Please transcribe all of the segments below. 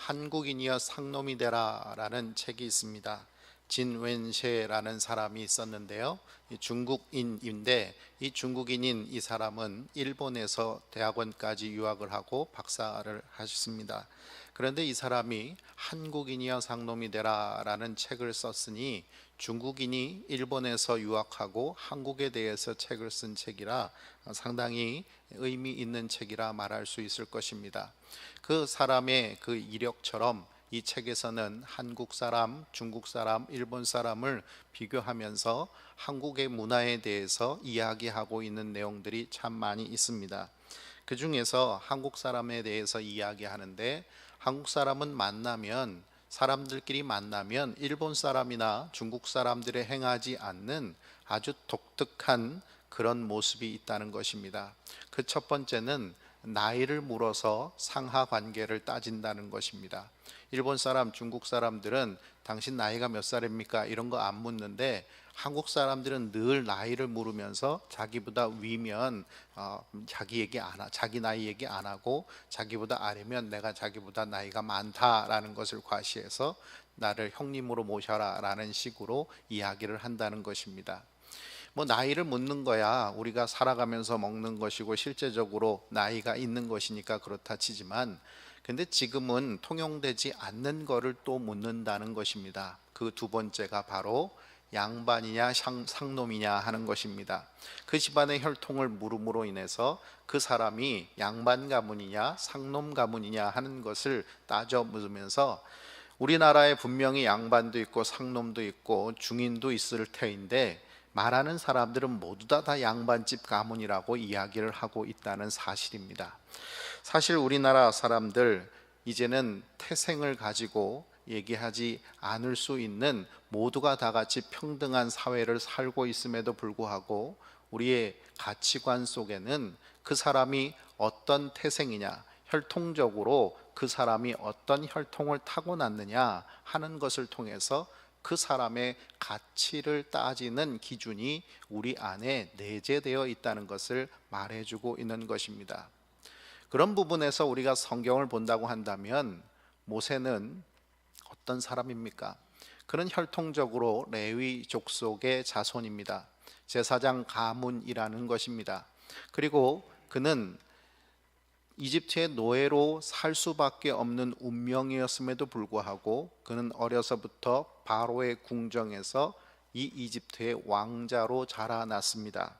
한국인이여 상놈이 되라라는 책이 있습니다. 진 웬셰라는 사람이 있었는데요. 중국인인데 이 중국인인 이 사람은 일본에서 대학원까지 유학을 하고 박사를 하셨습니다. 그런데 이 사람이 한국인이여 상놈이 되라라는 책을 썼으니 중국인이 일본에서 유학하고 한국에 대해서 책을 쓴 책이라 상당히 의미 있는 책이라 말할 수 있을 것입니다. 그 사람의 그 이력처럼 이 책에서는 한국 사람, 중국 사람, 일본 사람을 비교하면서 한국의 문화에 대해서 이야기하고 있는 내용들이 참 많이 있습니다. 그 중에서 한국 사람에 대해서 이야기하는데, 한국 사람은 사람들끼리 만나면 일본 사람이나 중국 사람들이 행하지 않는 아주 독특한 그런 모습이 있다는 것입니다. 그 첫 번째는 나이를 물어서 상하 관계를 따진다는 것입니다. 일본 사람, 중국 사람들은 당신 나이가 몇 살입니까? 이런 거 안 묻는데, 한국 사람들은 늘 나이를 물으면서 자기보다 위면 자기 나이 얘기 안 하고, 자기보다 아래면 내가 자기보다 나이가 많다라는 것을 과시해서 나를 형님으로 모셔라 라는 식으로 이야기를 한다는 것입니다. 나이를 묻는 거야 우리가 살아가면서 먹는 것이고 실제적으로 나이가 있는 것이니까 그렇다 치지만, 근데 지금은 통용되지 않는 거를 또 묻는다는 것입니다. 그 두 번째가 바로 양반이냐 상놈이냐 하는 것입니다. 그 집안의 혈통을 물음으로 인해서 그 사람이 양반 가문이냐 상놈 가문이냐 하는 것을 따져 묻으면서, 우리나라에 분명히 양반도 있고 상놈도 있고 중인도 있을 터인데 말하는 사람들은 모두 다 양반집 가문이라고 이야기를 하고 있다는 사실입니다. 사실 우리나라 사람들 이제는 태생을 가지고 얘기하지 않을 수 있는, 모두가 다 같이 평등한 사회를 살고 있음에도 불구하고 우리의 가치관 속에는 그 사람이 어떤 태생이냐, 혈통적으로 그 사람이 어떤 혈통을 타고났느냐 하는 것을 통해서 그 사람의 가치를 따지는 기준이 우리 안에 내재되어 있다는 것을 말해주고 있는 것입니다. 그런 부분에서 우리가 성경을 본다고 한다면 모세는 어떤 사람입니까? 그는 혈통적으로 레위 족속의 자손입니다. 제사장 가문이라는 것입니다. 그리고 그는 이집트의 노예로 살 수밖에 없는 운명이었음에도 불구하고 그는 어려서부터 바로의 궁정에서 이 이집트의 왕자로 자라났습니다.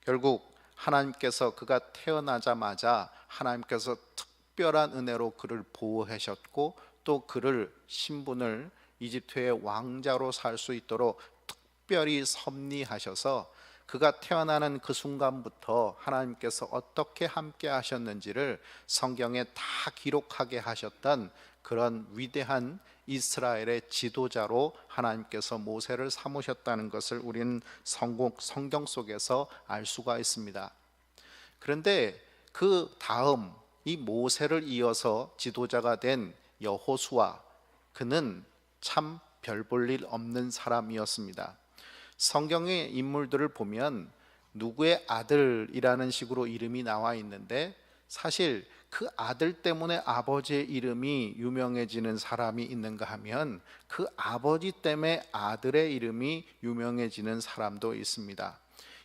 결국 하나님께서 그가 태어나자마자 하나님께서 특별한 은혜로 그를 보호하셨고, 또 그를 신분을 이집트의 왕자로 살 수 있도록 특별히 섭리하셔서 그가 태어나는 그 순간부터 하나님께서 어떻게 함께 하셨는지를 성경에 다 기록하게 하셨던 그런 위대한 이스라엘의 지도자로 하나님께서 모세를 삼으셨다는 것을 우리는 성경 속에서 알 수가 있습니다. 그런데 그 다음 이 모세를 이어서 지도자가 된 여호수아, 그는 참 별 볼 일 없는 사람이었습니다. 성경의 인물들을 보면 누구의 아들이라는 식으로 이름이 나와 있는데, 사실 그 아들 때문에 아버지의 이름이 유명해지는 사람이 있는가 하면 그 아버지 때문에 아들의 이름이 유명해지는 사람도 있습니다.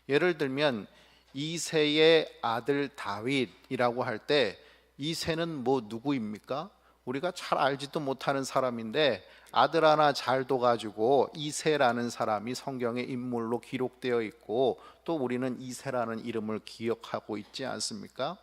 예를 들면 이새의 아들 다윗이라고 할 때 이새는 누구입니까? 우리가 잘 알지도 못하는 사람인데 아들 하나 잘 둬가지고 이새라는 사람이 성경의 인물로 기록되어 있고, 또 우리는 이새라는 이름을 기억하고 있지 않습니까?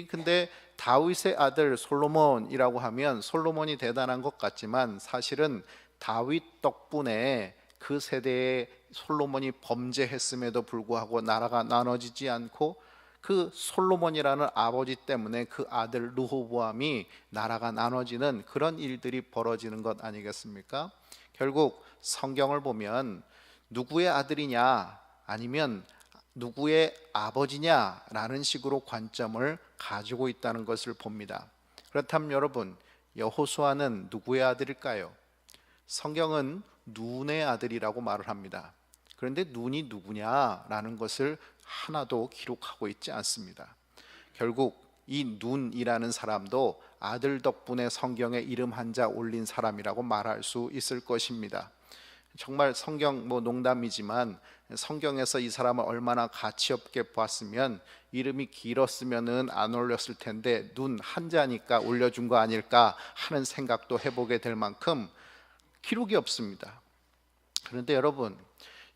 근데 다윗의 아들 솔로몬이라고 하면 솔로몬이 대단한 것 같지만, 사실은 다윗 덕분에 그 세대에 솔로몬이 범죄했음에도 불구하고 나라가 나눠지지 않고, 그 솔로몬이라는 아버지 때문에 그 아들 르호보암이 나라가 나눠지는 그런 일들이 벌어지는 것 아니겠습니까? 결국 성경을 보면 누구의 아들이냐 아니면 누구의 아버지냐라는 식으로 관점을 가지고 있다는 것을 봅니다. 그렇다면 여러분, 여호수아는 누구의 아들일까요? 성경은 눈의 아들이라고 말을 합니다. 그런데 눈이 누구냐라는 것을 하나도 기록하고 있지 않습니다. 결국 이 눈이라는 사람도 아들 덕분에 성경에 이름 한자 올린 사람이라고 말할 수 있을 것입니다. 정말 성경 농담이지만 성경에서 이 사람을 얼마나 가치 없게 보았으면 이름이 길었으면은 안 올렸을 텐데 눈 한자니까 올려준 거 아닐까 하는 생각도 해보게 될 만큼 기록이 없습니다. 그런데 여러분,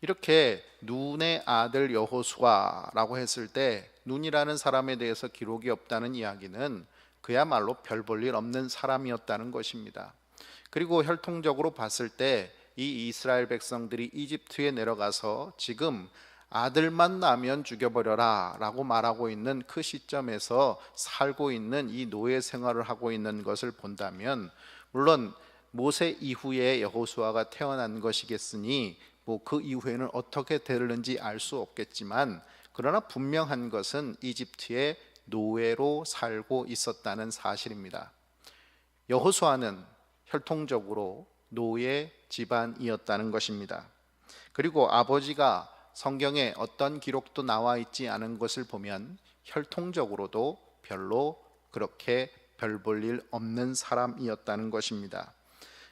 이렇게 눈의 아들 여호수아라고 했을 때 눈이라는 사람에 대해서 기록이 없다는 이야기는 그야말로 별 볼 일 없는 사람이었다는 것입니다. 그리고 혈통적으로 봤을 때 이 이스라엘 백성들이 이집트에 내려가서 지금 아들만 나면 죽여버려라 라고 말하고 있는 그 시점에서 살고 있는 이 노예 생활을 하고 있는 것을 본다면, 물론 모세 이후에 여호수아가 태어난 것이겠으니 그 이후에는 어떻게 되는지 알 수 없겠지만, 그러나 분명한 것은 이집트의 노예로 살고 있었다는 사실입니다. 여호수아는 혈통적으로 노예 집안이었다는 것입니다. 그리고 아버지가 성경에 어떤 기록도 나와 있지 않은 것을 보면 혈통적으로도 별로 그렇게 별 볼 일 없는 사람이었다는 것입니다.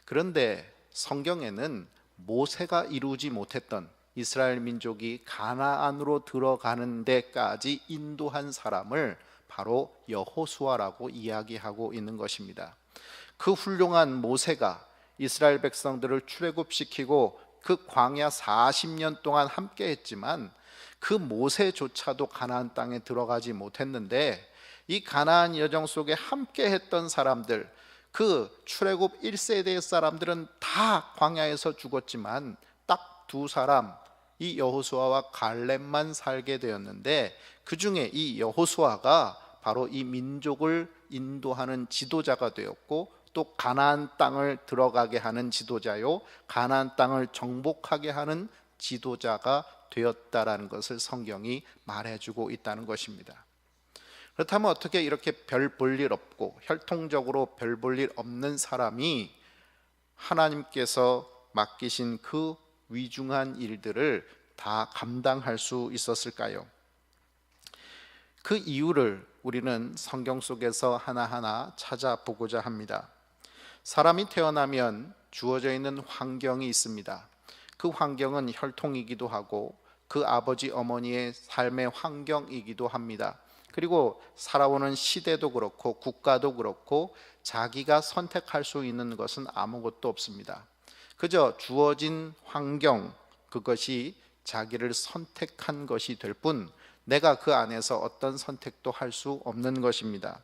그런데 성경에는 모세가 이루지 못했던, 이스라엘 민족이 가나안으로 들어가는 데까지 인도한 사람을 바로 여호수아라고 이야기하고 있는 것입니다. 그 훌륭한 모세가 이스라엘 백성들을 출애굽시키고 그 광야 40년 동안 함께 했지만 그 모세조차도 가나안 땅에 들어가지 못했는데, 이 가나안 여정 속에 함께 했던 사람들, 그 출애굽 1세대 사람들은 다 광야에서 죽었지만 딱 두 사람, 이 여호수아와 갈렙만 살게 되었는데, 그 중에 이 여호수아가 바로 이 민족을 인도하는 지도자가 되었고, 또 가나안 땅을 들어가게 하는 지도자요, 가나안 땅을 정복하게 하는 지도자가 되었다라는 것을 성경이 말해주고 있다는 것입니다. 그렇다면 어떻게 이렇게 별 볼 일 없고 혈통적으로 별 볼 일 없는 사람이 하나님께서 맡기신 그 위중한 일들을 다 감당할 수 있었을까요? 그 이유를 우리는 성경 속에서 하나하나 찾아보고자 합니다. 사람이 태어나면 주어져 있는 환경이 있습니다. 그 환경은 혈통이기도 하고 그 아버지 어머니의 삶의 환경이기도 합니다. 그리고 살아오는 시대도 그렇고 국가도 그렇고 자기가 선택할 수 있는 것은 아무것도 없습니다. 그저 주어진 환경, 그것이 자기를 선택한 것이 될 뿐 내가 그 안에서 어떤 선택도 할 수 없는 것입니다.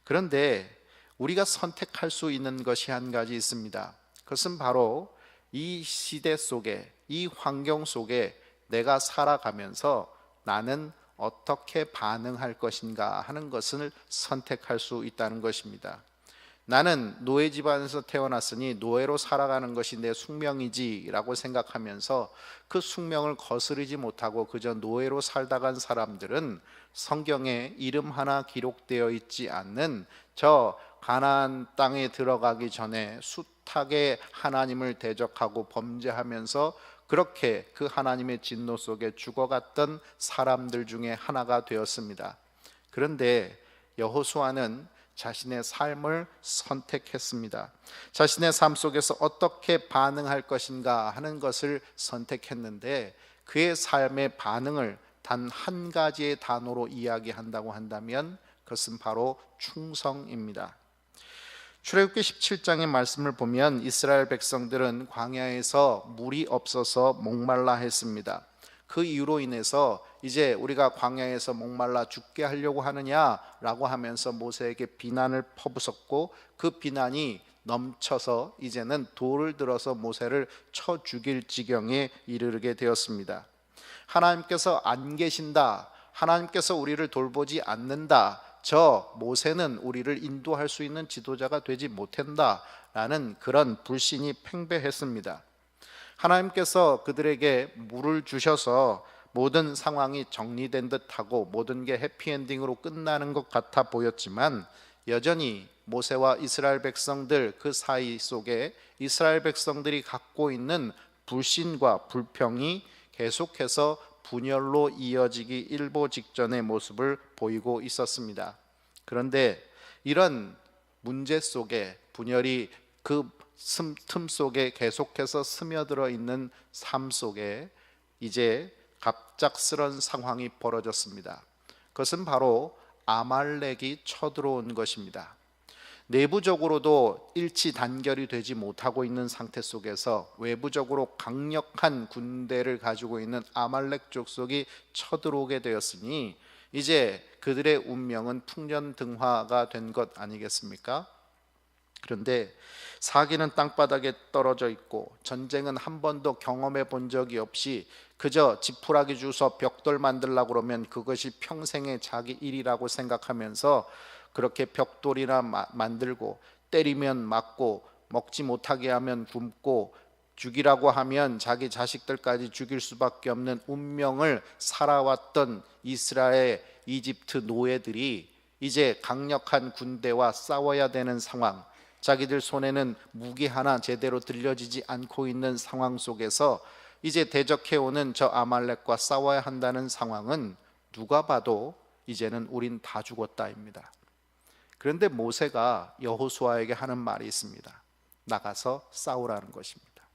그런데 우리가 선택할 수 있는 것이 한 가지 있습니다. 그것은 바로 이 시대 속에, 이 환경 속에 내가 살아가면서 나는 어떻게 반응할 것인가 하는 것을 선택할 수 있다는 것입니다. 나는 노예 집안에서 태어났으니 노예로 살아가는 것이 내 숙명이지 라고 생각하면서 그 숙명을 거스르지 못하고 그저 노예로 살다 간 사람들은 성경에 이름 하나 기록되어 있지 않는 저 가나안 땅에 들어가기 전에 숱하게 하나님을 대적하고 범죄하면서 그렇게 그 하나님의 진노 속에 죽어갔던 사람들 중에 하나가 되었습니다. 그런데 여호수아는 자신의 삶을 선택했습니다. 자신의 삶 속에서 어떻게 반응할 것인가 하는 것을 선택했는데, 그의 삶의 반응을 단 한 가지의 단어로 이야기한다고 한다면 그것은 바로 충성입니다. 출애굽기 17장의 말씀을 보면 이스라엘 백성들은 광야에서 물이 없어서 목말라 했습니다. 그 이유로 인해서 이제 우리가 광야에서 목말라 죽게 하려고 하느냐라고 하면서 모세에게 비난을 퍼붓었고, 그 비난이 넘쳐서 이제는 돌을 들어서 모세를 쳐 죽일 지경에 이르게 되었습니다. 하나님께서 안 계신다, 하나님께서 우리를 돌보지 않는다, 저 모세는 우리를 인도할 수 있는 지도자가 되지 못한다 라는 그런 불신이 팽배했습니다. 하나님께서 그들에게 물을 주셔서 모든 상황이 정리된 듯하고 모든 게 해피엔딩으로 끝나는 것 같아 보였지만, 여전히 모세와 이스라엘 백성들 그 사이 속에 이스라엘 백성들이 갖고 있는 불신과 불평이 계속해서 분열로 이어지기 일보 직전의 모습을 보이고 있었습니다. 그런데 이런 문제 속에, 분열이 그 틈 속에 계속해서 스며들어 있는 삶 속에 이제 갑작스런 상황이 벌어졌습니다. 그것은 바로 아말렉이 쳐들어온 것입니다. 내부적으로도 일치 단결이 되지 못하고 있는 상태 속에서 외부적으로 강력한 군대를 가지고 있는 아말렉 족속이 쳐들어오게 되었으니 이제 그들의 운명은 풍년등화가 된 것 아니겠습니까? 그런데 사기는 땅바닥에 떨어져 있고 전쟁은 한 번도 경험해 본 적이 없이 그저 지푸라기 주서 벽돌 만들려고 그러면 그것이 평생의 자기 일이라고 생각하면서 그렇게 벽돌이나 만들고, 때리면 맞고, 먹지 못하게 하면 굶고, 죽이라고 하면 자기 자식들까지 죽일 수밖에 없는 운명을 살아왔던 이스라엘, 이집트 노예들이 이제 강력한 군대와 싸워야 되는 상황, 자기들 손에는 무기 하나 제대로 들려지지 않고 있는 상황 속에서 이제 대적해오는 저 아말렉과 싸워야 한다는 상황은 누가 봐도 이제는 우린 다 죽었다입니다. 그런데 모세가 여호수아에게 하는 말이 있습니다. 나가서 싸우라는 것입니다.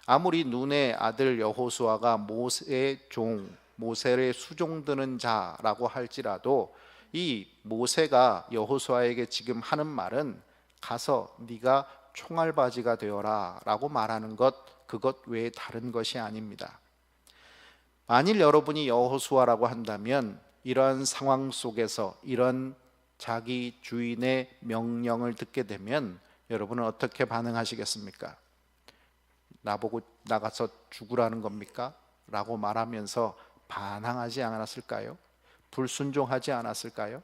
아무리 눈의 아들 여호수아가 모세의 종, 모세를 수종드는 자라고 할지라도 이 모세가 여호수아에게 지금 하는 말은 가서 네가 총알바지가 되어라 라고 말하는 것, 그것 외에 다른 것이 아닙니다. 만일 여러분이 여호수아라고 한다면 이러한 상황 속에서 이런 자기 주인의 명령을 듣게 되면 여러분은 어떻게 반응하시겠습니까? 나보고 나가서 죽으라는 겁니까? 라고 말하면서 반항하지 않았을까요? 불순종하지 않았을까요?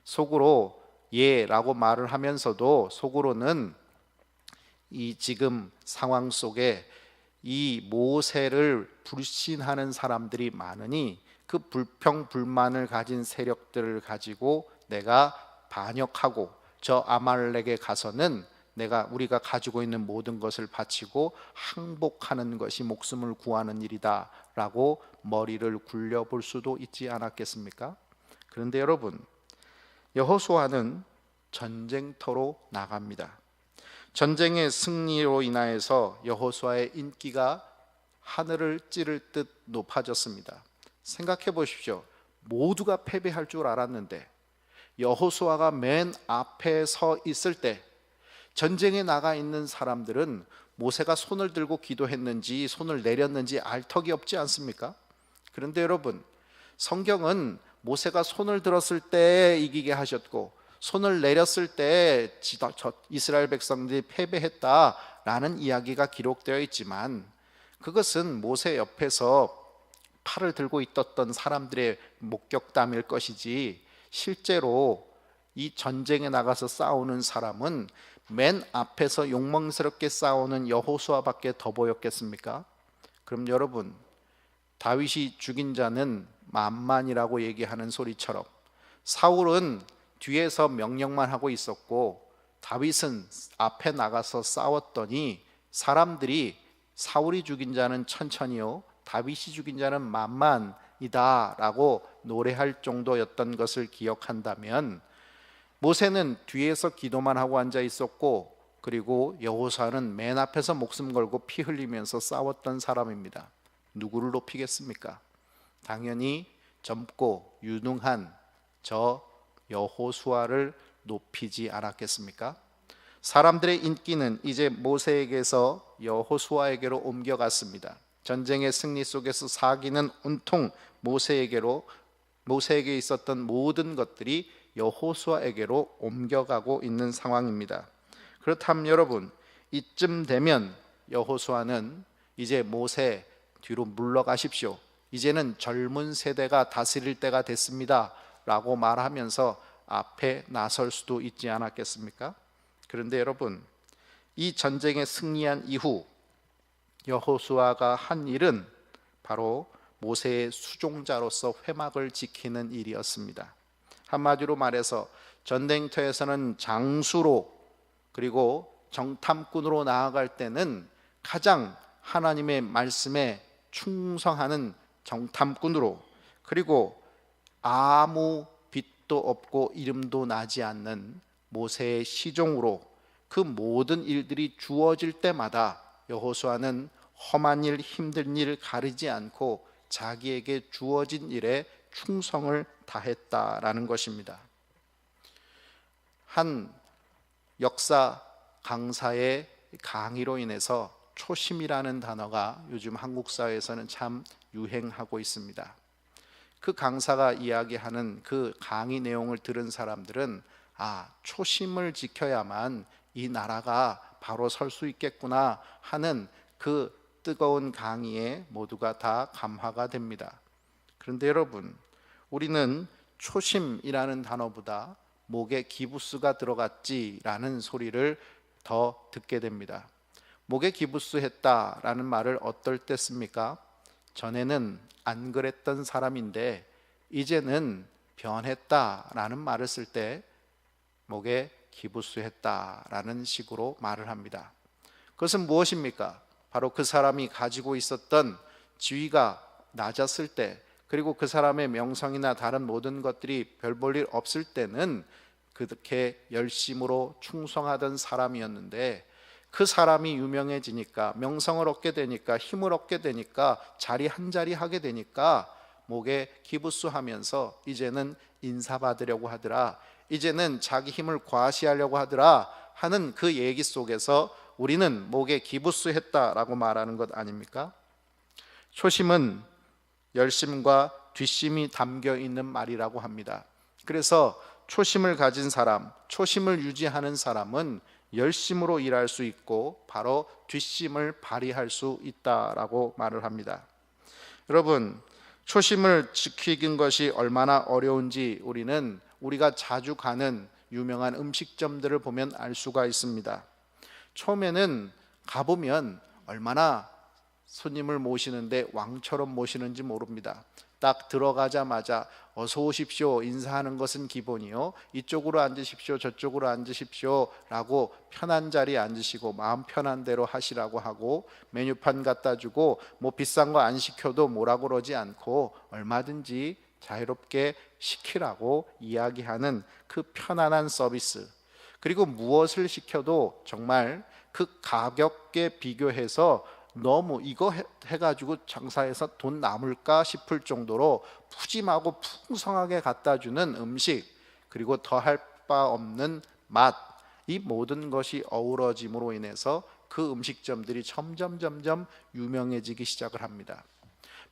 속으로 예 라고 말을 하면서도 속으로는 이 지금 상황 속에 이 모세를 불신하는 사람들이 많으니 그 불평불만을 가진 세력들을 가지고 내가 반역하고 저 아말렉에 가서는 우리가 가지고 있는 모든 것을 바치고 항복하는 것이 목숨을 구하는 일이다 라고 머리를 굴려볼 수도 있지 않았겠습니까? 그런데 여러분, 여호수아는 전쟁터로 나갑니다. 전쟁의 승리로 인하여서 여호수아의 인기가 하늘을 찌를 듯 높아졌습니다. 생각해 보십시오. 모두가 패배할 줄 알았는데 여호수아가 맨 앞에 서 있을 때 전쟁에 나가 있는 사람들은 모세가 손을 들고 기도했는지 손을 내렸는지 알 턱이 없지 않습니까? 그런데 여러분, 성경은 모세가 손을 들었을 때 이기게 하셨고 손을 내렸을 때 이스라엘 백성들이 패배했다라는 이야기가 기록되어 있지만 그것은 모세 옆에서 팔을 들고 있었던 사람들의 목격담일 것이지 실제로 이 전쟁에 나가서 싸우는 사람은 맨 앞에서 용맹스럽게 싸우는 여호수아밖에 더 보였겠습니까? 그럼 여러분, 다윗이 죽인 자는 만만이라고 얘기하는 소리처럼 사울은 뒤에서 명령만 하고 있었고 다윗은 앞에 나가서 싸웠더니 사람들이 사울이 죽인 자는 천천히요 다윗이 죽인 자는 만만이다 라고 노래할 정도였던 것을 기억한다면 모세는 뒤에서 기도만 하고 앉아 있었고 그리고 여호수아는 맨 앞에서 목숨 걸고 피 흘리면서 싸웠던 사람입니다. 누구를 높이겠습니까? 당연히 젊고 유능한 저 여호수아를 높이지 않았겠습니까? 사람들의 인기는 이제 모세에게서 여호수아에게로 옮겨갔습니다. 전쟁의 승리 속에서 사기는 온통 모세에게 있었던 모든 것들이 여호수아에게로 옮겨가고 있는 상황입니다. 그렇다면 여러분, 이쯤 되면 여호수아는 이제 모세 뒤로 물러가십시오. 이제는 젊은 세대가 다스릴 때가 됐습니다 라고 말하면서 앞에 나설 수도 있지 않았겠습니까? 그런데 여러분, 이 전쟁에 승리한 이후 여호수아가 한 일은 바로 모세의 수종자로서 회막을 지키는 일이었습니다. 한마디로 말해서 전쟁터에서는 장수로 그리고 정탐꾼으로 나아갈 때는 가장 하나님의 말씀에 충성하는 정탐꾼으로 그리고 아무 이웃도 없고 이름도 나지 않는 모세의 시종으로 그 모든 일들이 주어질 때마다 여호수아는 험한 일, 힘든 일 가리지 않고 자기에게 주어진 일에 충성을 다했다라는 것입니다. 한 역사 강사의 강의로 인해서 초심이라는 단어가 요즘 한국 사회에서는 참 유행하고 있습니다. 그 강사가 이야기하는 그 강의 내용을 들은 사람들은 초심을 지켜야만 이 나라가 바로 설 수 있겠구나 하는 그 뜨거운 강의에 모두가 다 감화가 됩니다. 그런데 여러분, 우리는 초심이라는 단어보다 목에 기부스가 들어갔지라는 소리를 더 듣게 됩니다. 목에 기부스했다라는 말을 어떨 때 씁니까? 전에는 안 그랬던 사람인데 이제는 변했다라는 말을 쓸 때 목에 기부스했다라는 식으로 말을 합니다. 그것은 무엇입니까? 바로 그 사람이 가지고 있었던 지위가 낮았을 때, 그리고 그 사람의 명성이나 다른 모든 것들이 별 볼 일 없을 때는 그렇게 열심으로 충성하던 사람이었는데, 그 사람이 유명해지니까, 명성을 얻게 되니까, 힘을 얻게 되니까, 자리 한 자리 하게 되니까 목에 기부스하면서 이제는 인사받으려고 하더라, 이제는 자기 힘을 과시하려고 하더라 하는 그 얘기 속에서 우리는 목에 기부스했다라고 말하는 것 아닙니까? 초심은 열심과 뒷심이 담겨 있는 말이라고 합니다. 그래서 초심을 가진 사람, 초심을 유지하는 사람은 열심으로 일할 수 있고 바로 뒷심을 발휘할 수 있다라고 말을 합니다. 여러분, 초심을 지키는 것이 얼마나 어려운지 우리가 자주 가는 유명한 음식점들을 보면 알 수가 있습니다. 처음에는 가보면 얼마나 손님을 모시는데 왕처럼 모시는지 모릅니다. 딱 들어가자마자 어서 오십시오 인사하는 것은 기본이요, 이쪽으로 앉으십시오 저쪽으로 앉으십시오 라고 편한 자리에 앉으시고 마음 편한 대로 하시라고 하고, 메뉴판 갖다 주고 뭐 비싼 거 안 시켜도 뭐라고 그러지 않고 얼마든지 자유롭게 시키라고 이야기하는 그 편안한 서비스, 그리고 무엇을 시켜도 정말 그 가격에 비교해서 너무 이거 해가지고 장사해서 돈 남을까 싶을 정도로 푸짐하고 풍성하게 갖다 주는 음식, 그리고 더할 바 없는 맛, 이 모든 것이 어우러짐으로 인해서 그 음식점들이 점점 유명해지기 시작을 합니다.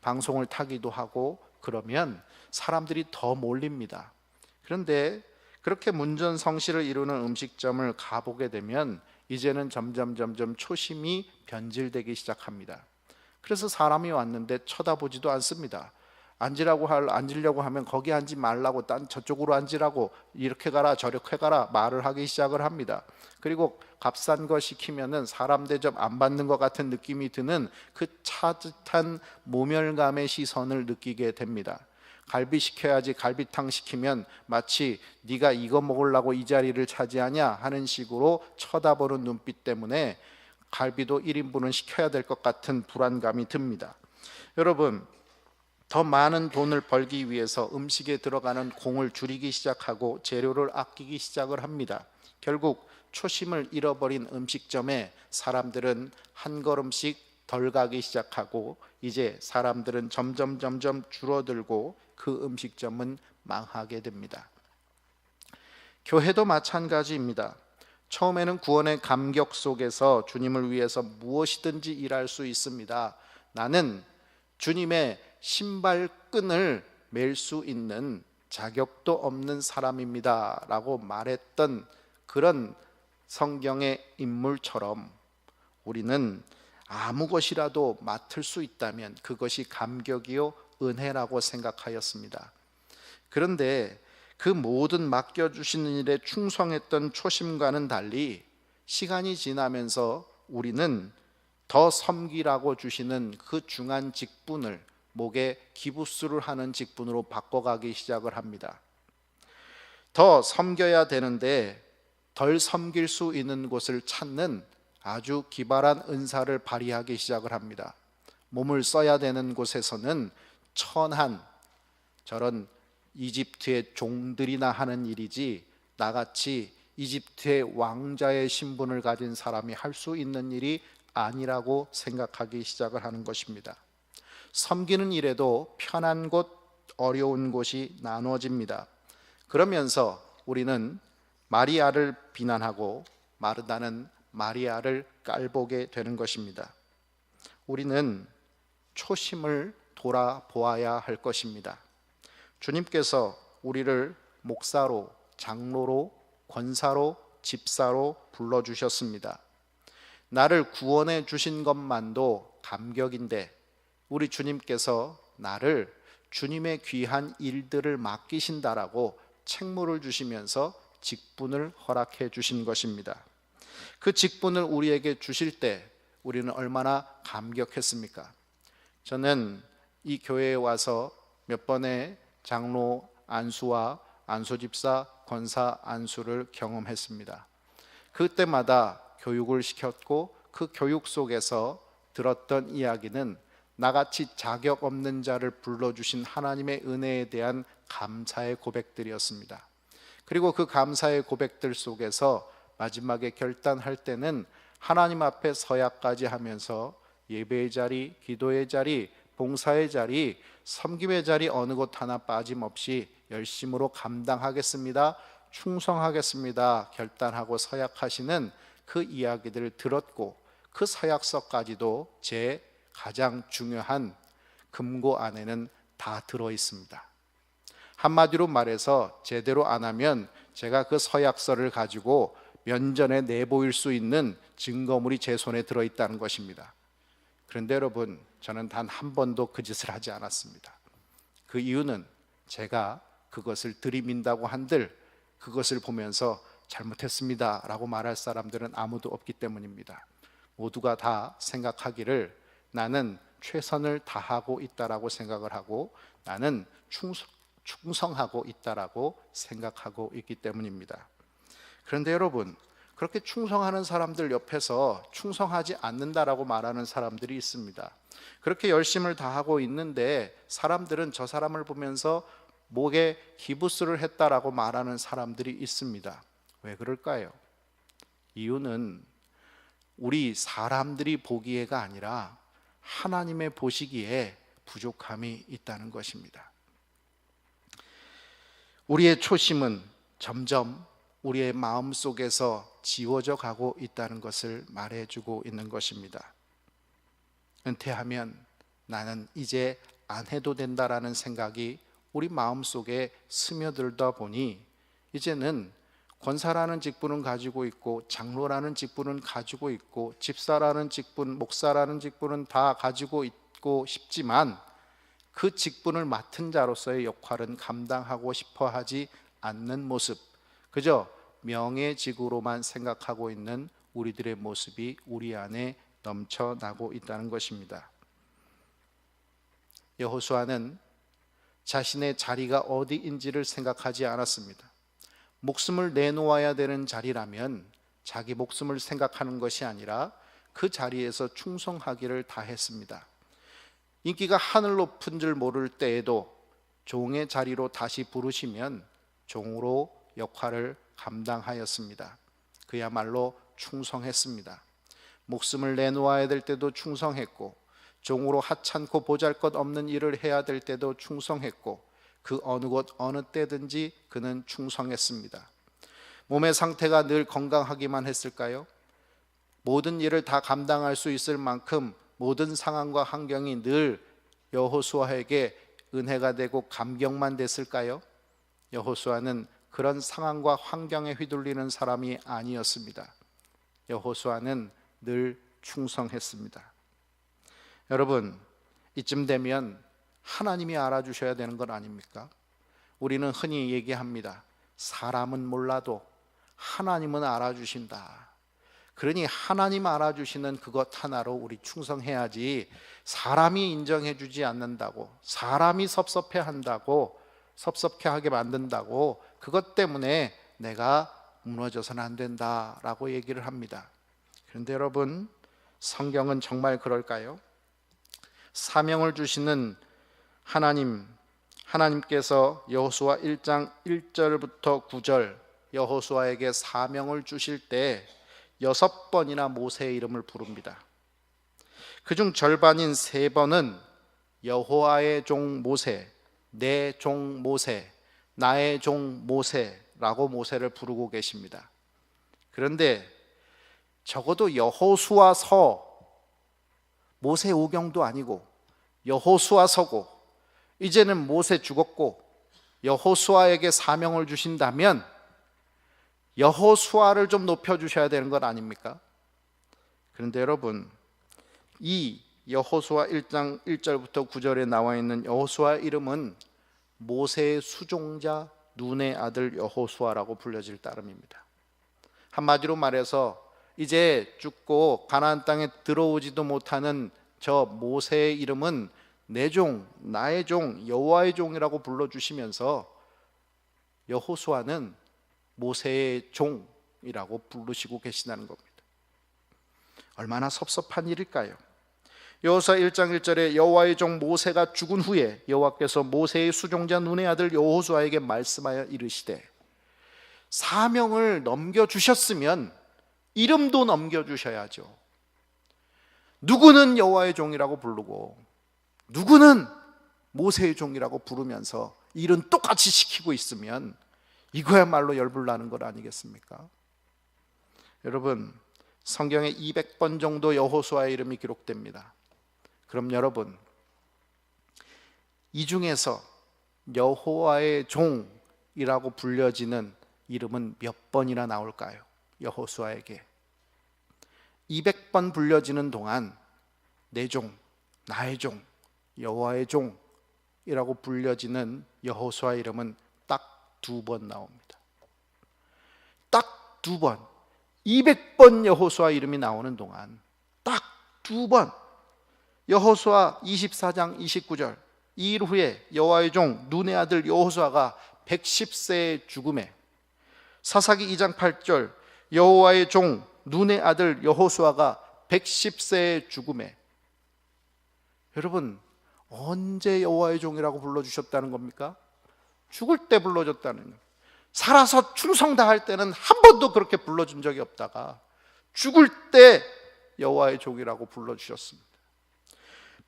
방송을 타기도 하고 그러면 사람들이 더 몰립니다. 그런데 그렇게 문전성시를 이루는 음식점을 가보게 되면 이제는 점점 초심이 변질되기 시작합니다. 그래서 사람이 왔는데 쳐다보지도 않습니다. 앉으려고 하면 거기 앉지 말라고, 저쪽으로 앉으라고, 이렇게 가라 저렇게 가라 말을 하기 시작을 합니다. 그리고 값싼 거 시키면은 사람 대접 안 받는 것 같은 느낌이 드는 그 차듯한 모멸감의 시선을 느끼게 됩니다. 갈비 시켜야지 갈비탕 시키면 마치 네가 이거 먹으려고 이 자리를 차지하냐 하는 식으로 쳐다보는 눈빛 때문에 갈비도 1인분은 시켜야 될 것 같은 불안감이 듭니다. 여러분, 더 많은 돈을 벌기 위해서 음식에 들어가는 공을 줄이기 시작하고 재료를 아끼기 시작을 합니다. 결국 초심을 잃어버린 음식점에 사람들은 한 걸음씩 덜 가기 시작하고 이제 사람들은 점점 줄어들고 그 음식점은 망하게 됩니다. 교회도 마찬가지입니다. 처음에는 구원의 감격 속에서 주님을 위해서 무엇이든지 일할 수 있습니다. 나는 주님의 신발끈을 맬 수 있는 자격도 없는 사람입니다 라고 말했던 그런 성경의 인물처럼 우리는 아무 것이라도 맡을 수 있다면 그것이 감격이요 은혜라고 생각하였습니다. 그런데 그 모든 맡겨주시는 일에 충성했던 초심과는 달리 시간이 지나면서 우리는 더 섬기라고 주시는 그 중한 직분을 목에 기부스를 하는 직분으로 바꿔가기 시작을 합니다. 더 섬겨야 되는데 덜 섬길 수 있는 곳을 찾는 아주 기발한 은사를 발휘하기 시작을 합니다. 몸을 써야 되는 곳에서는 천한 저런 이집트의 종들이나 하는 일이지 나같이 이집트의 왕자의 신분을 가진 사람이 할 수 있는 일이 아니라고 생각하기 시작을 하는 것입니다. 섬기는 일에도 편한 곳, 어려운 곳이 나누어집니다. 그러면서 우리는 마리아를 비난하고 마르다는 마리아를 깔보게 되는 것입니다. 우리는 초심을 돌아보아야 할 것입니다. 주님께서 우리를 목사로, 장로로, 권사로, 집사로 불러주셨습니다. 나를 구원해 주신 것만도 감격인데 우리 주님께서 나를 주님의 귀한 일들을 맡기신다라고 책무를 주시면서 직분을 허락해 주신 것입니다. 그 직분을 우리에게 주실 때 우리는 얼마나 감격했습니까? 저는 이 교회에 와서 몇 번의 장로 안수와 안수집사, 권사 안수를 경험했습니다. 그때마다 교육을 시켰고 그 교육 속에서 들었던 이야기는 나같이 자격 없는 자를 불러주신 하나님의 은혜에 대한 감사의 고백들이었습니다. 그리고 그 감사의 고백들 속에서 마지막에 결단할 때는 하나님 앞에 서야까지 하면서 예배의 자리, 기도의 자리, 봉사의 자리, 섬김의 자리 어느 곳 하나 빠짐없이 열심으로 감당하겠습니다, 충성하겠습니다 결단하고 서약하시는 그 이야기들을 들었고 그 서약서까지도 제 가장 중요한 금고 안에는 다 들어있습니다. 한마디로 말해서 제대로 안 하면 제가 그 서약서를 가지고 면전에 내보일 수 있는 증거물이 제 손에 들어있다는 것입니다. 그런데 여러분, 저는 단 한 번도 그 짓을 하지 않았습니다. 그 이유는 제가 그것을 들이민다고 한들 그것을 보면서 잘못했습니다 라고 말할 사람들은 아무도 없기 때문입니다. 모두가 다 생각하기를 나는 최선을 다하고 있다라고 생각을 하고 나는 충성하고 있다라고 생각하고 있기 때문입니다. 그런데 여러분, 그렇게 충성하는 사람들 옆에서 충성하지 않는다라고 말하는 사람들이 있습니다. 그렇게 열심을 다하고 있는데 사람들은 저 사람을 보면서 목에 기부스를 했다라고 말하는 사람들이 있습니다. 왜 그럴까요? 이유는 우리 사람들이 보기에가 아니라 하나님의 보시기에 부족함이 있다는 것입니다. 우리의 초심은 점점 우리의 마음 속에서 지워져 가고 있다는 것을 말해주고 있는 것입니다. 은퇴하면 나는 이제 안 해도 된다라는 생각이 우리 마음 속에 스며들다 보니 이제는 권사라는 직분은 가지고 있고 장로라는 직분은 가지고 있고 집사라는 직분, 목사라는 직분은 다 가지고 있고 싶지만 그 직분을 맡은 자로서의 역할은 감당하고 싶어 하지 않는 모습, 그저 명예직으로만 생각하고 있는 우리들의 모습이 우리 안에 넘쳐나고 있다는 것입니다. 여호수아는 자신의 자리가 어디인지를 생각하지 않았습니다. 목숨을 내놓아야 되는 자리라면 자기 목숨을 생각하는 것이 아니라 그 자리에서 충성하기를 다했습니다. 인기가 하늘 높은 줄 모를 때에도 종의 자리로 다시 부르시면 종으로 역할을 감당하였습니다. 그야말로 충성했습니다. 목숨을 내놓아야 될 때도 충성했고 종으로 하찮고 보잘것없는 일을 해야 될 때도 충성했고 그 어느 곳 어느 때든지 그는 충성했습니다. 몸의 상태가 늘 건강하기만 했을까요? 모든 일을 다 감당할 수 있을 만큼 모든 상황과 환경이 늘 여호수아에게 은혜가 되고 감격만 됐을까요? 여호수아는 그런 상황과 환경에 휘둘리는 사람이 아니었습니다. 여호수아는 늘 충성했습니다. 여러분, 이쯤 되면 하나님이 알아주셔야 되는 건 아닙니까? 우리는 흔히 얘기합니다. 사람은 몰라도 하나님은 알아주신다. 그러니 하나님 알아주시는 그것 하나로 우리 충성해야지, 사람이 인정해주지 않는다고, 사람이 섭섭해한다고, 섭섭해하게 만든다고 그것 때문에 내가 무너져서는 안 된다라고 얘기를 합니다. 그런데 여러분, 성경은 정말 그럴까요? 사명을 주시는 하나님, 하나님께서 여호수아 1장 1절부터 9절 여호수아에게 사명을 주실 때 6번이나 모세의 이름을 부릅니다. 그중 절반인 3번은 여호와의 종 모세, 내 종 모세, 나의 종 모세라고 모세를 부르고 계십니다. 그런데 적어도 여호수아서, 모세 오경도 아니고 여호수아서고, 이제는 모세 죽었고 여호수아에게 사명을 주신다면 여호수아를 좀 높여주셔야 되는 것 아닙니까? 그런데 여러분, 이 여호수아 1장 1절부터 9절에 나와 있는 여호수아의 이름은 모세의 수종자 눈의 아들 여호수아라고 불려질 따름입니다. 한마디로 말해서 이제 죽고 가나안 땅에 들어오지도 못하는 저 모세의 이름은 내 종, 나의 종, 여호와의 종이라고 불러주시면서 여호수아는 모세의 종이라고 부르시고 계시다는 겁니다. 얼마나 섭섭한 일일까요? 여호수아 1장 1절에 여호와의 종 모세가 죽은 후에 여호와께서 모세의 수종자 눈의 아들 여호수아에게 말씀하여 이르시되, 사명을 넘겨주셨으면 이름도 넘겨주셔야죠. 누구는 여호와의 종이라고 부르고 누구는 모세의 종이라고 부르면서 일은 똑같이 시키고 있으면 이거야말로 열불나는 것 아니겠습니까? 여러분, 성경에 200번 정도 여호수아의 이름이 기록됩니다. 그럼 여러분, 이 중에서 여호와의 종이라고 불려지는 이름은 몇 번이나 나올까요? 여호수아에게 200번 불려지는 동안 내 종, 나의 종, 여호와의 종이라고 불려지는 여호수아 이름은 딱 2번 나옵니다. 딱 2번, 200번 여호수아 이름이 나오는 동안 딱 2번, 여호수아 24장 29절, 이 일 후에 여호와의 종 눈의 아들 여호수아가 110세의 죽음에, 사사기 2장 8절 여호와의 종 눈의 아들 여호수아가 110세의 죽음에. 여러분, 언제 여호와의 종이라고 불러주셨다는 겁니까? 죽을 때 불러줬다는 거예요. 살아서 충성 다할 때는 한 번도 그렇게 불러준 적이 없다가 죽을 때 여호와의 종이라고 불러주셨습니다.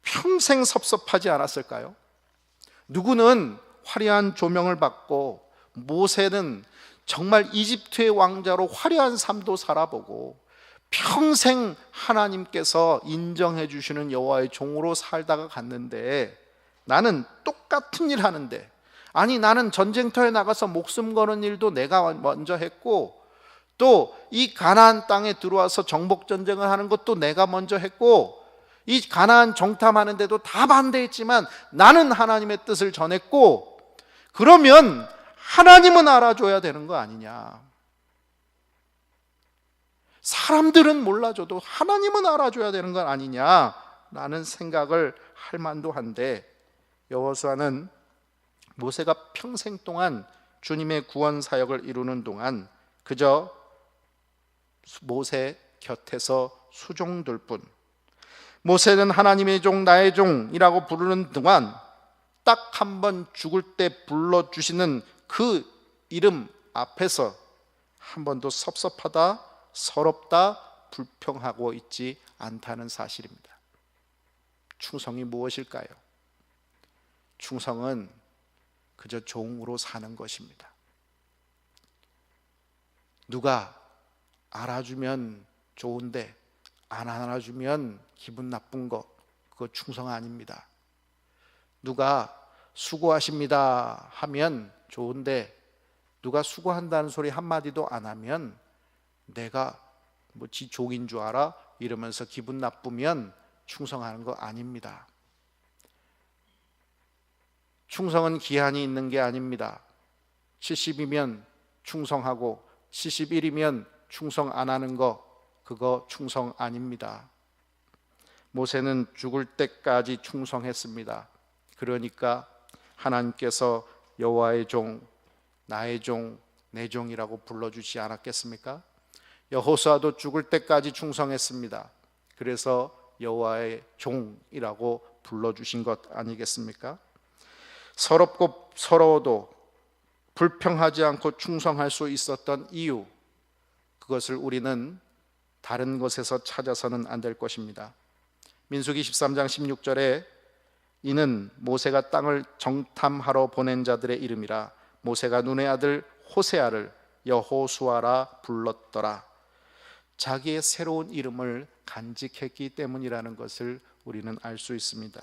평생 섭섭하지 않았을까요? 누구는 화려한 조명을 받고, 모세는 정말 이집트의 왕자로 화려한 삶도 살아보고 평생 하나님께서 인정해 주시는 여호와의 종으로 살다가 갔는데, 나는 똑같은 일 하는데, 아니 나는 전쟁터에 나가서 목숨 거는 일도 내가 먼저 했고, 또 이 가나안 땅에 들어와서 정복 전쟁을 하는 것도 내가 먼저 했고, 이 가나안 정탐하는 데도 다 반대했지만 나는 하나님의 뜻을 전했고, 그러면 하나님은 알아줘야 되는 거 아니냐? 사람들은 몰라줘도 하나님은 알아줘야 되는 건 아니냐라는 생각을 할 만도 한데, 여호수아는 모세가 평생 동안 주님의 구원 사역을 이루는 동안 그저 모세 곁에서 수종들 뿐, 모세는 하나님의 종 나의 종이라고 부르는 동안 딱 한 번 죽을 때 불러주시는 그 이름 앞에서 한 번도 섭섭하다, 서럽다, 불평하고 있지 않다는 사실입니다. 충성이 무엇일까요? 충성은 그저 종으로 사는 것입니다. 누가 알아주면 좋은데 안 알아주면 기분 나쁜 거, 그거 충성 아닙니다. 누가 수고하십니다 하면 좋은데 누가 수고한다는 소리 한마디도 안 하면 내가 뭐 지 종인 줄 알아? 이러면서 기분 나쁘면 충성하는 거 아닙니다. 충성은 기한이 있는 게 아닙니다. 70이면 충성하고 71이면 충성 안 하는 거, 그거 충성 아닙니다. 모세는 죽을 때까지 충성했습니다. 그러니까 하나님께서 여호와의 종, 나의 종, 내 종이라고 불러주지 않았겠습니까? 여호수아도 죽을 때까지 충성했습니다. 그래서 여호와의 종이라고 불러주신 것 아니겠습니까? 서럽고 서러워도 불평하지 않고 충성할 수 있었던 이유, 그것을 우리는 다른 곳에서 찾아서는 안 될 것입니다. 민수기 13장 16절에 이는 모세가 땅을 정탐하러 보낸 자들의 이름이라 모세가 눈의 아들 호세아를 여호수아라 불렀더라. 자기의 새로운 이름을 간직했기 때문이라는 것을 우리는 알 수 있습니다.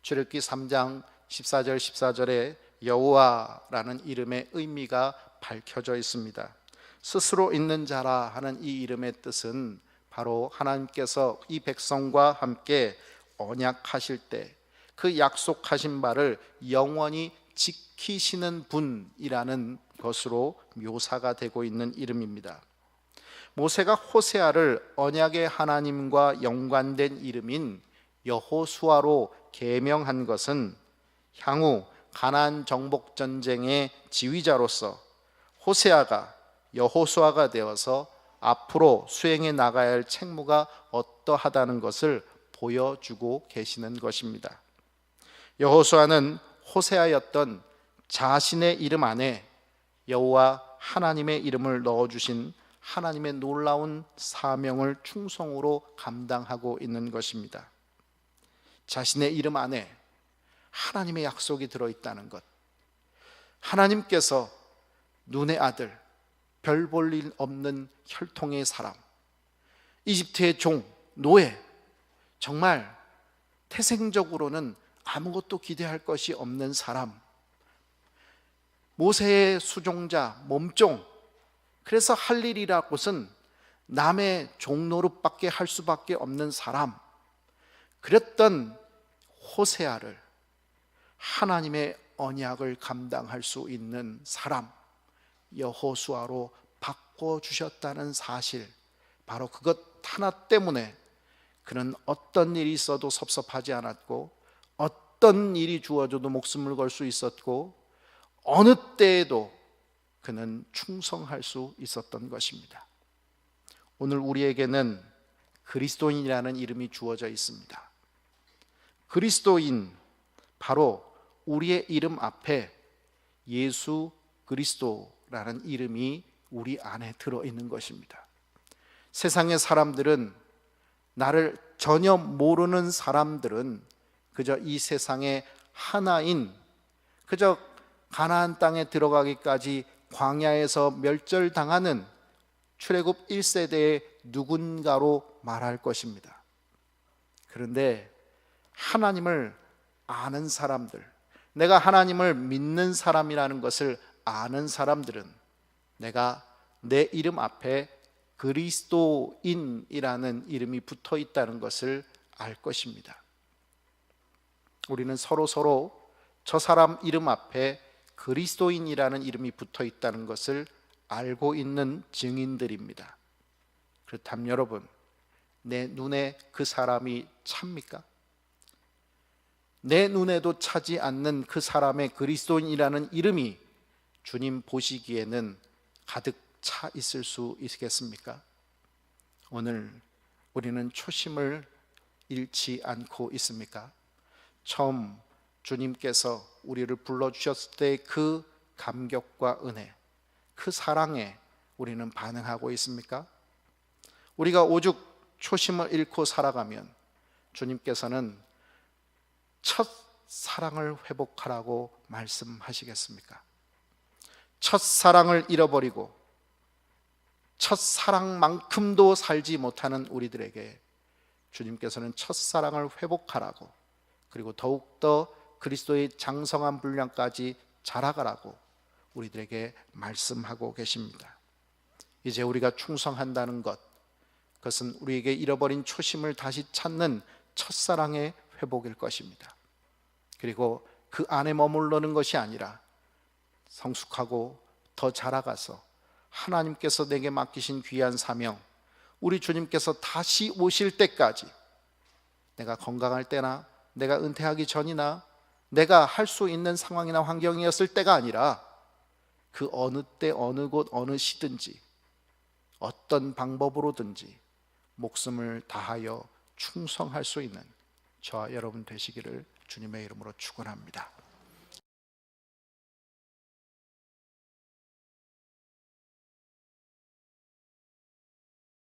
출애굽기 3장 14절 14절에 여호와라는 이름의 의미가 밝혀져 있습니다. 스스로 있는 자라 하는 이 이름의 뜻은 바로 하나님께서 이 백성과 함께 언약하실 때 그 약속하신 바를 영원히 지키시는 분이라는 것으로 묘사가 되고 있는 이름입니다. 모세가 호세아를 언약의 하나님과 연관된 이름인 여호수아로 계명한 것은 향후 가나안 정복 전쟁의 지휘자로서 호세아가 여호수아가 되어서 앞으로 수행해 나가야 할 책무가 어떠하다는 것을 보여주고 계시는 것입니다. 여호수아는 호세아였던 자신의 이름 안에 여호와 하나님의 이름을 넣어주신 하나님의 놀라운 사명을 충성으로 감당하고 있는 것입니다. 자신의 이름 안에 하나님의 약속이 들어있다는 것, 하나님께서 눈의 아들, 별 볼 일 없는 혈통의 사람, 이집트의 종, 노예, 정말 태생적으로는 아무것도 기대할 것이 없는 사람, 모세의 수종자, 몸종, 그래서 할 일이라고는 남의 종노릇밖에 할 수밖에 없는 사람, 그랬던 호세아를 하나님의 언약을 감당할 수 있는 사람, 여호수아로 바꿔주셨다는 사실, 바로 그것 하나 때문에 그는 어떤 일이 있어도 섭섭하지 않았고, 어떤 일이 주어져도 목숨을 걸 수 있었고, 어느 때에도 그는 충성할 수 있었던 것입니다. 오늘 우리에게는 그리스도인이라는 이름이 주어져 있습니다. 그리스도인, 바로 우리의 이름 앞에 예수 그리스도라는 이름이 우리 안에 들어있는 것입니다. 세상의 사람들은, 나를 전혀 모르는 사람들은 그저 이 세상의 하나인, 그저 가나안 땅에 들어가기까지 광야에서 멸절당하는 출애굽 1세대의 누군가로 말할 것입니다. 그런데 하나님을 아는 사람들, 내가 하나님을 믿는 사람이라는 것을 아는 사람들은 내가 내 이름 앞에 그리스도인이라는 이름이 붙어 있다는 것을 알 것입니다. 우리는 서로 저 사람 이름 앞에 그리스도인이라는 이름이 붙어 있다는 것을 알고 있는 증인들입니다. 그렇다면 여러분, 내 눈에 그 사람이 찹니까? 내 눈에도 차지 않는 그 사람의 그리스도인이라는 이름이 주님 보시기에는 가득 차 있을 수 있겠습니까? 오늘 우리는 초심을 잃지 않고 있습니까? 처음 주님께서 우리를 불러주셨을 때 그 감격과 은혜, 그 사랑에 우리는 반응하고 있습니까? 우리가 오죽 초심을 잃고 살아가면 주님께서는 첫 사랑을 회복하라고 말씀하시겠습니까? 첫 사랑을 잃어버리고 첫 사랑만큼도 살지 못하는 우리들에게 주님께서는 첫 사랑을 회복하라고, 그리고 더욱더 그리스도의 장성한 분량까지 자라가라고 우리들에게 말씀하고 계십니다. 이제 우리가 충성한다는 것, 그것은 우리에게 잃어버린 초심을 다시 찾는 첫사랑의 회복일 것입니다. 그리고 그 안에 머무르는 것이 아니라 성숙하고 더 자라가서 하나님께서 내게 맡기신 귀한 사명, 우리 주님께서 다시 오실 때까지, 내가 건강할 때나 내가 은퇴하기 전이나 내가 할 수 있는 상황이나 환경이었을 때가 아니라 그 어느 때 어느 곳 어느 시든지 어떤 방법으로든지 목숨을 다하여 충성할 수 있는 저와 여러분 되시기를 주님의 이름으로 축원합니다.